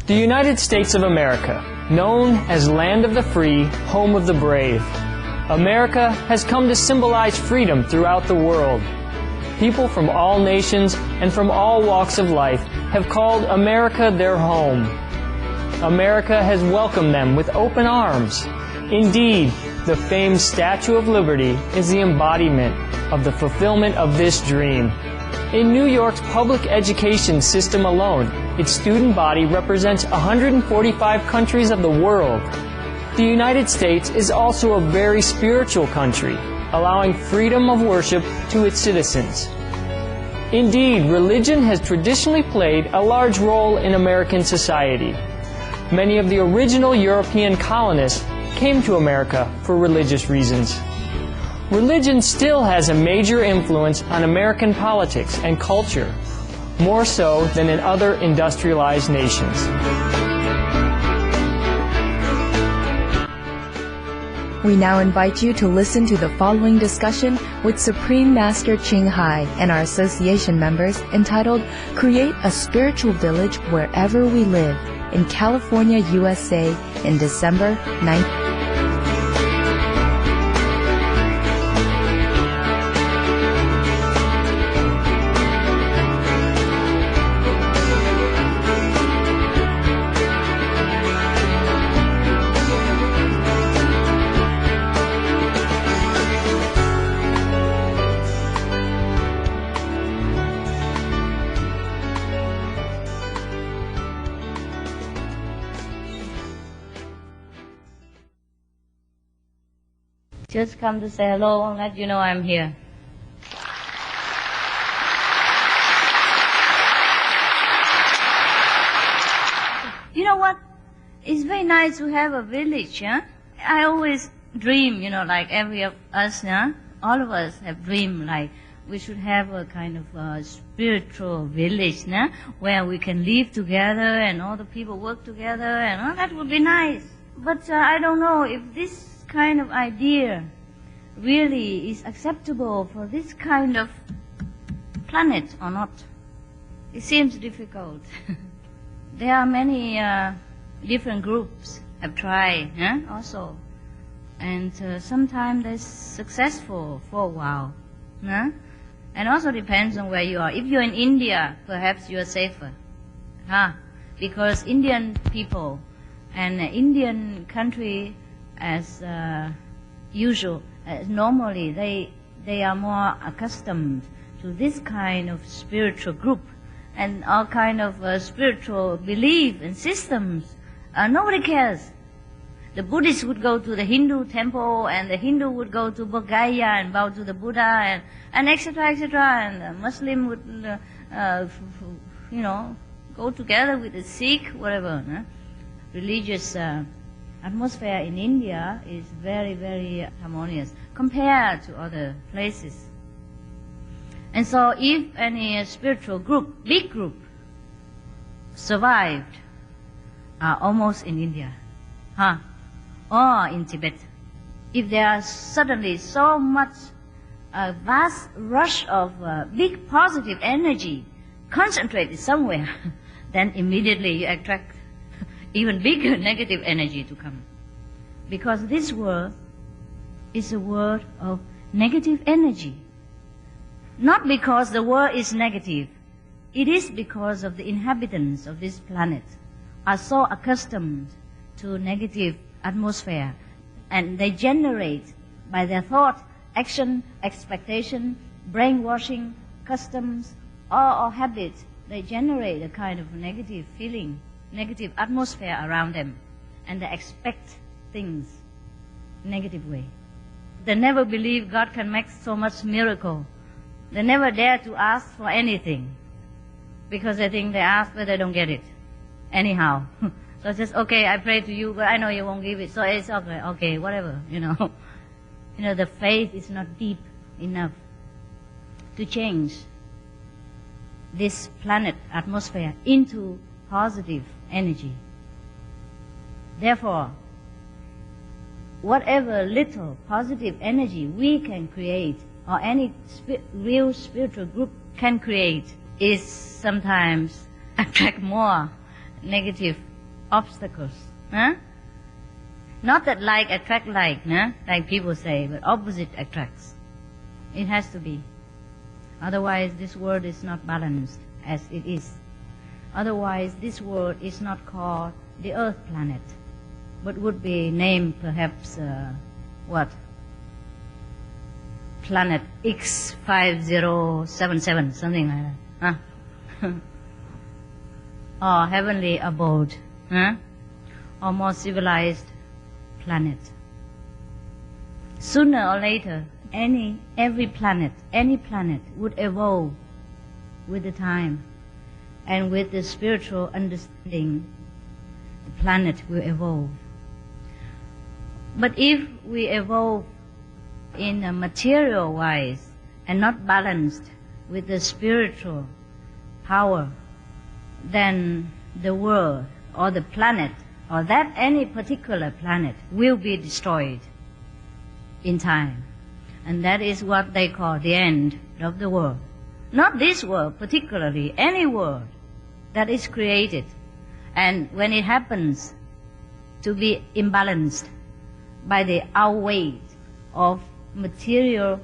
The United States of America, known as Land of the Free, Home of the Brave. America has come to symbolize freedom throughout the world. People from all nations and from all walks of life have called America their home. America has welcomed them with open arms. Indeed, the famed Statue of Liberty is the embodiment of the fulfillment of this dream. In New York's public education system alone, its student body represents 145 countries of the world. The United States is also a very spiritual country, allowing freedom of worship to its citizens. Indeed, religion has traditionally played a large role in American society. Many of the original European colonists came to America for religious reasons. Religion still has a major influence on American politics and culture, more so than in other industrialized nations. We now invite you to listen to the following discussion with Supreme Master Ching Hai and our association members entitled Create a Spiritual Village Wherever We Live in California, USA in December 9th. Just come to say hello and let you know I'm here. You know what? It's very nice to have a village, huh? I always dream, like every of us, huh? All of us have dreamed like we should have a kind of a spiritual village, huh? Where we can live together and all the people work together, and that would be nice. But I don't know if this kind of idea really is acceptable for this kind of planet or not. It seems difficult. There are many different groups have tried also, and sometimes they're successful for a while. And also depends on where you are. If you're in India, perhaps you're safer, because Indian people and Indian country as usual, normally they are more accustomed to this kind of spiritual group and all kind of spiritual belief and systems. Nobody cares. The Buddhist would go to the Hindu temple, and the Hindu would go to Bodh Gaya and bow to the Buddha, and etc., etc. And the Muslim would, go together with the Sikh, whatever. Religious atmosphere in India is very, very harmonious compared to other places. And so if any spiritual group, big group, survived, almost in India, or in Tibet, if there are suddenly so much vast rush of big positive energy concentrated somewhere, then immediately you attract even bigger negative energy to come. Because this world is a world of negative energy. Not because the world is negative. It is because of the inhabitants of this planet are so accustomed to negative atmosphere, and they generate by their thought, action, expectation, brainwashing, customs, or habits, they generate a kind of negative feeling, negative atmosphere around them, and they expect things negative way. They never believe God can make so much miracle. They never dare to ask for anything because they think they ask but they don't get it anyhow. So it's just, okay, I pray to you, but I know you won't give it, so it's okay, whatever, the faith is not deep enough to change this planet atmosphere into positive energy. Therefore, whatever little positive energy we can create, or any real spiritual group can create, is sometimes attract more negative obstacles. Huh? Not that like attract like, huh? Like people say, but opposite attracts. It has to be. Otherwise, this world is not balanced as it is. Otherwise, this world is not called the Earth planet, but would be named perhaps, Planet X5077, something like that. Huh? Or heavenly abode, huh? Or more civilized planet. Sooner or later, any planet would evolve with the time, and with the spiritual understanding, the planet will evolve. But if we evolve in a material wise and not balanced with the spiritual power, then the world or the planet or that any particular planet will be destroyed in time. And that is what they call the end of the world. Not this world particularly, any world that is created. And when it happens to be imbalanced by the outweight of material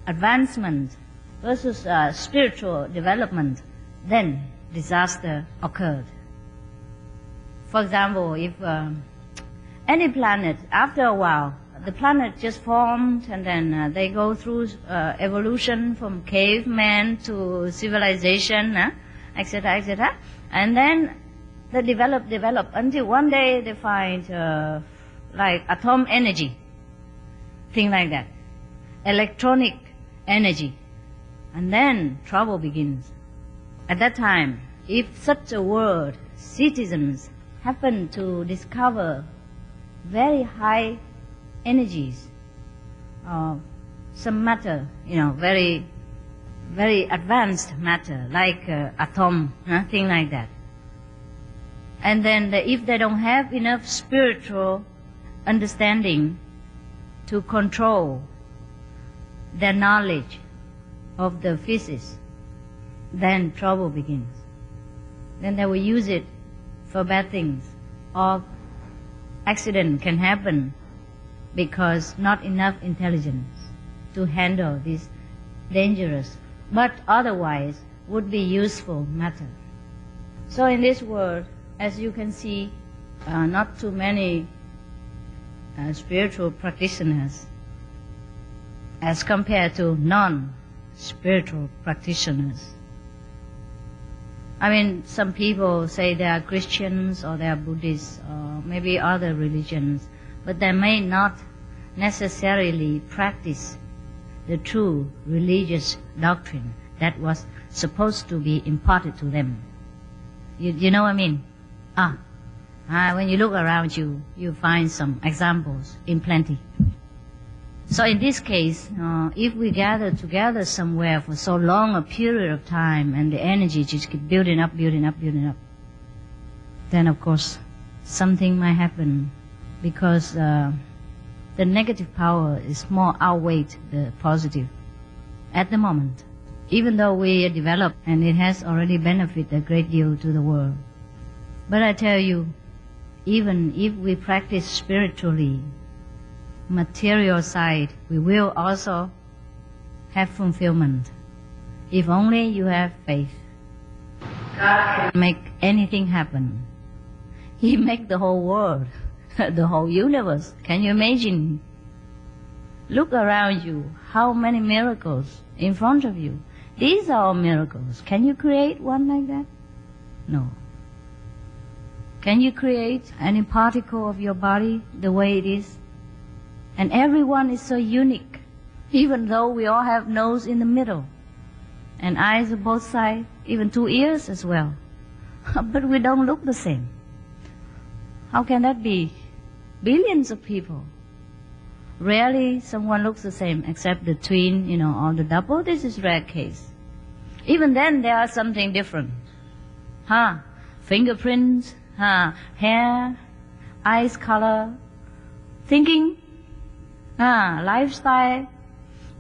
advancement versus spiritual development, then disaster occurred. For example, if any planet, after a while, the planet just formed and then they go through evolution from caveman to civilization, etc., etc. And then they develop until one day they find like atom energy, thing like that, electronic energy. And then trouble begins. At that time, if such a world, citizens happen to discover very high energies, some matter, very, very advanced matter, like atom, thing like that. And then if they don't have enough spiritual understanding to control their knowledge of the physics, then trouble begins. Then they will use it for bad things, or accident can happen because not enough intelligence to handle this dangerous, but otherwise would be useful matter. So in this world, as you can see, not too many spiritual practitioners as compared to non-spiritual practitioners. I mean, some people say they are Christians or they are Buddhists or maybe other religions, but they may not necessarily practice the true religious doctrine that was supposed to be imparted to them. You know what I mean? When you look around you, you find some examples in plenty. So in this case, if we gather together somewhere for so long a period of time and the energy just keep building up, then of course something might happen because the negative power is more outweighed the positive at the moment. Even though we develop and it has already benefited a great deal to the world. But I tell you, even if we practice spiritually, material side, we will also have fulfillment. If only you have faith. God can make anything happen. He made the whole world, the whole universe. Can you imagine? Look around you, how many miracles in front of you. These are all miracles. Can you create one like that? No. Can you create any particle of your body the way it is? And everyone is so unique, even though we all have nose in the middle, and eyes on both sides, even 2 ears as well. But we don't look the same. How can that be? Billions of people. Rarely someone looks the same, except the twin, or the double. This is rare case. Even then, there are something different. Fingerprints, hair, eyes color, thinking, lifestyle,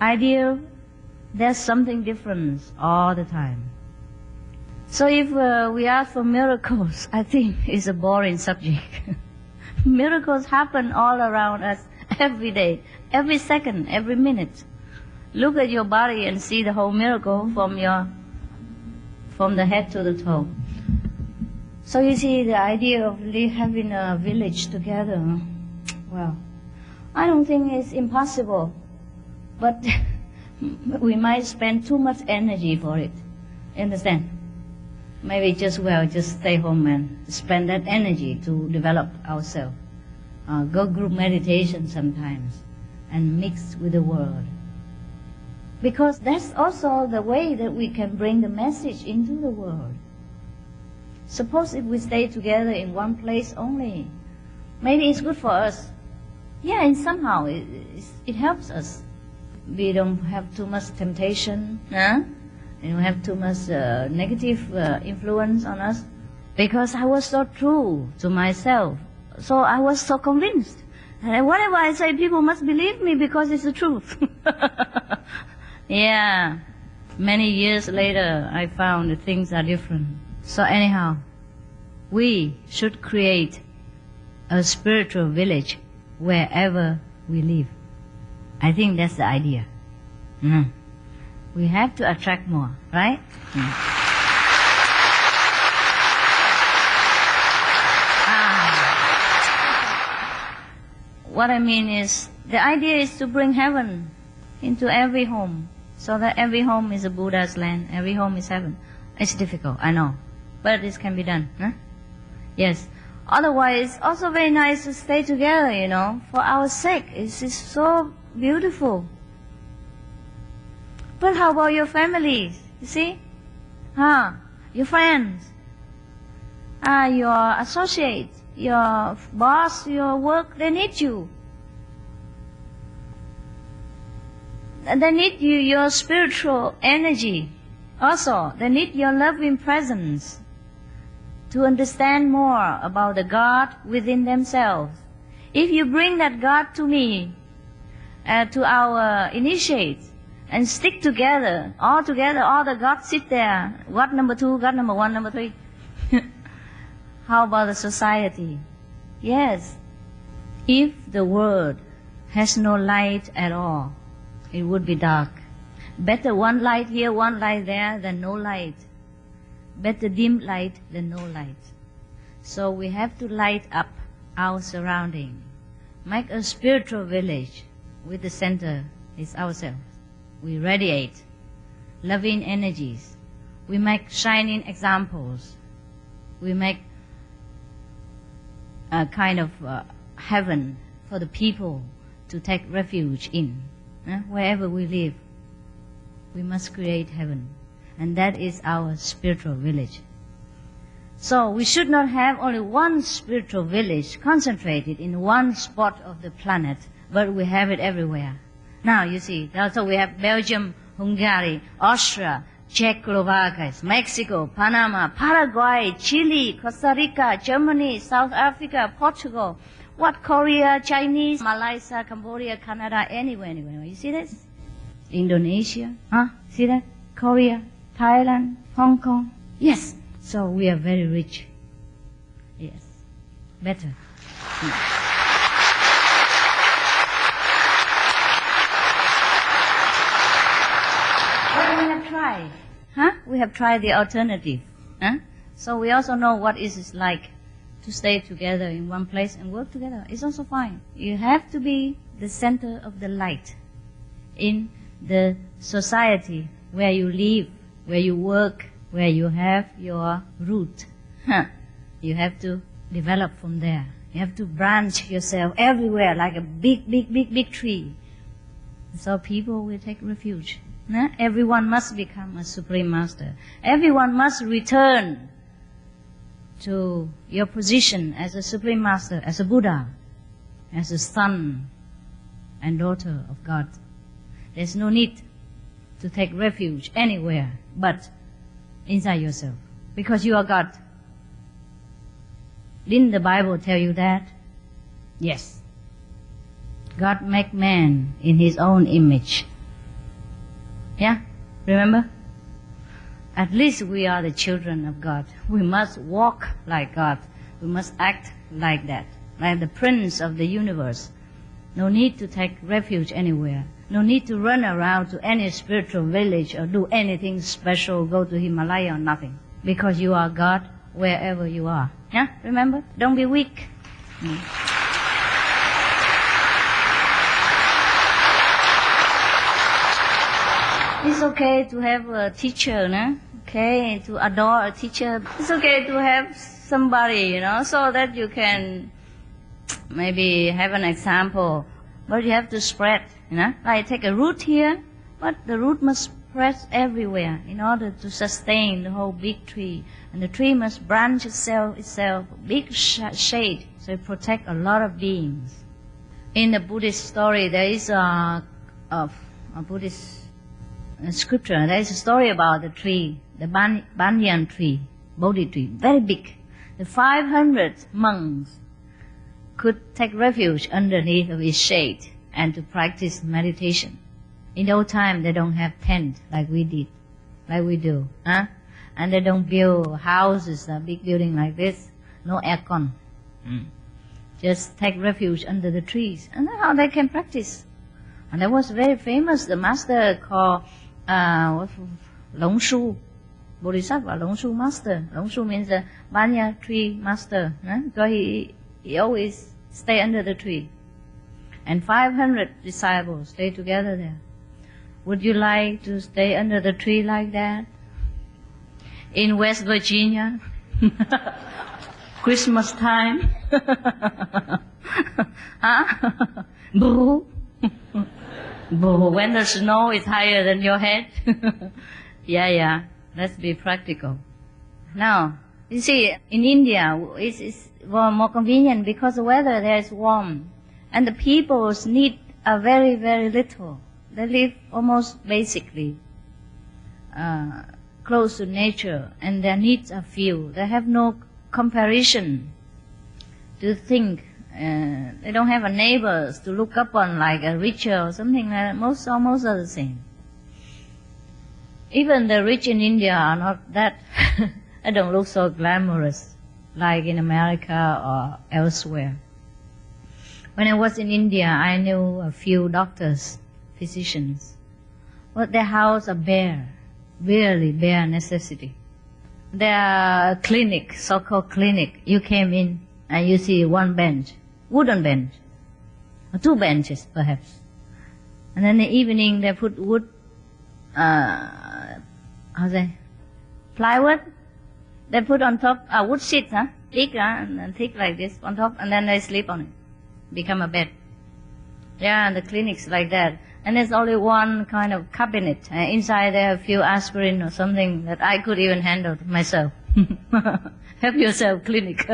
ideal. There's something different all the time. So if we ask for miracles, I think it's a boring subject. Miracles happen all around us every day, every second, every minute. Look at your body and see the whole miracle from the head to the toe. So you see, the idea of having a village together, well, I don't think it's impossible, but we might spend too much energy for it. Understand? Maybe just stay home and spend that energy to develop ourselves. Go group meditation sometimes and mix with the world. Because that's also the way that we can bring the message into the world. Suppose if we stay together in one place only, maybe it's good for us. Yeah, and somehow it helps us. We don't have too much temptation, we don't have too much negative influence on us. Because I was so true to myself, so I was so convinced. And whatever I say, people must believe me because it's the truth. Yeah, many years later, I found that things are different. So anyhow, we should create a spiritual village wherever we live. I think that's the idea. We have to attract more, right? What I mean is, the idea is to bring heaven into every home, so that every home is a Buddha's land, every home is heaven. It's difficult, I know, but this can be done. Yes. Otherwise, it's also very nice to stay together, for our sake. It's so beautiful. But how about your families? You see? Your friends, your associates, your boss, your work, they need you. They need your spiritual energy. Also, they need your loving presence to understand more about the God within themselves. If you bring that God to me, to our initiates, and stick together, all the gods sit there, God number 2, God number 1, number 3. How about the society? Yes. If the world has no light at all, it would be dark. Better one light here, one light there, than no light. Better dim light than no light. So we have to light up our surrounding. Make a spiritual village with the center is ourselves. We radiate loving energies. We make shining examples. We make a kind of heaven for the people to take refuge in. Wherever we live, we must create heaven. And that is our spiritual village. So we should not have only one spiritual village concentrated in one spot of the planet, but we have it everywhere. Now you see, also we have Belgium, Hungary, Austria, Czechoslovakia, Mexico, Panama, Paraguay, Chile, Costa Rica, Germany, South Africa, Portugal, Korea, Chinese, Malaysia, Cambodia, Canada, anywhere. You see this? Indonesia, see that? Korea, Thailand, Hong Kong. Yes. So we are very rich. Yes. Better. But we have tried. We have tried the alternative. So we also know what it is like to stay together in one place and work together. It's also fine. You have to be the center of the light in the society where you live, where you work, where you have your root. You have to develop from there. You have to branch yourself everywhere like a big tree. So people will take refuge. Everyone must become a Supreme Master. Everyone must return to your position as a Supreme Master, as a Buddha, as a son and daughter of God. There's no need to take refuge anywhere but inside yourself, because you are God. Didn't the Bible tell you that? Yes. God made man in his own image. Yeah? Remember? At least we are the children of God. We must walk like God. We must act like that, like the Prince of the universe. No need to take refuge anywhere. No need to run around to any spiritual village or do anything special, go to Himalaya or nothing. Because you are God wherever you are. Yeah, remember? Don't be weak. It's okay to have a teacher, no? Okay, to adore a teacher. It's okay to have somebody, so that you can maybe have an example. But you have to spread, Like take a root here, but the root must spread everywhere in order to sustain the whole big tree. And the tree must branch itself, big shade, so it protect a lot of beings. In the Buddhist story, there is a Buddhist scripture. There is a story about the tree, the banyan tree, Bodhi tree, very big. The 500 monks could take refuge underneath of its shade and to practice meditation. In the old time, they don't have tent like we do, and they don't build houses, a big building like this, no aircon. Just take refuge under the trees, and that's how they can practice. And there was very famous, the master called Long Shu, Bodhisattva Long Shu master. Long Shu means the banyan tree master, because he always stay under the tree. And 500 disciples stay together there. Would you like to stay under the tree like that? In West Virginia? Christmas time? Boo! Boo! When the snow is higher than your head? Yeah. Let's be practical. Now, you see, in India, it's more convenient because the weather there is warm. And the people's need are very, very little. They live almost basically close to nature, and their needs are few. They have no comparison to think. They don't have a neighbors to look up on like a richer or something like that. Almost are the same. Even the rich in India are not that, they don't look so glamorous like in America or elsewhere. When I was in India, I knew a few doctors, physicians, but their houses are bare, really bare necessity. Their clinic, so-called clinic, you came in and you see one bench, wooden bench, or two benches perhaps. And then in the evening they put wood, plywood. They put on top wood sheets, thick and thick like this on top, and then they sleep on it. Become a bed. Yeah, and the clinics like that. And there's only one kind of cabinet. Inside there are a few aspirin or something that I could even handle myself. Help yourself clinic.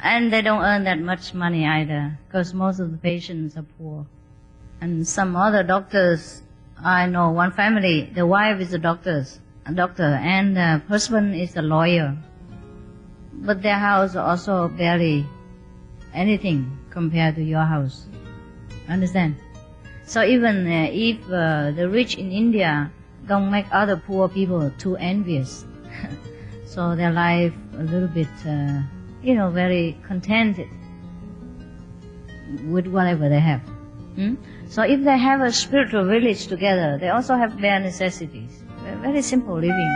And they don't earn that much money either, because most of the patients are poor. And some other doctors, I know one family, the wife is a doctor, and the husband is a lawyer. But their house also barely anything compared to your house. Understand? So even if the rich in India don't make other poor people too envious, so their life a little bit, very contented with whatever they have. So if they have a spiritual village together, they also have bare necessities. Very simple living.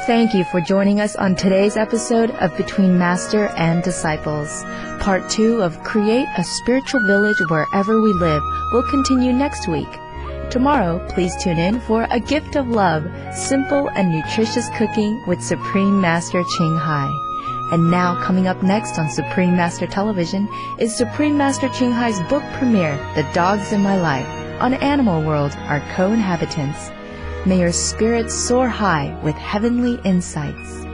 Thank you for joining us on today's episode of Between Master and Disciples. Part 2 of Create a Spiritual Village Wherever We Live will continue next week. Tomorrow, please tune in for A Gift of Love, simple and nutritious cooking with Supreme Master Ching Hai. And now, coming up next on Supreme Master Television is Supreme Master Ching Hai's book premiere, The Dogs in My Life, on Animal World, Our Co-Inhabitants. May your spirits soar high with heavenly insights.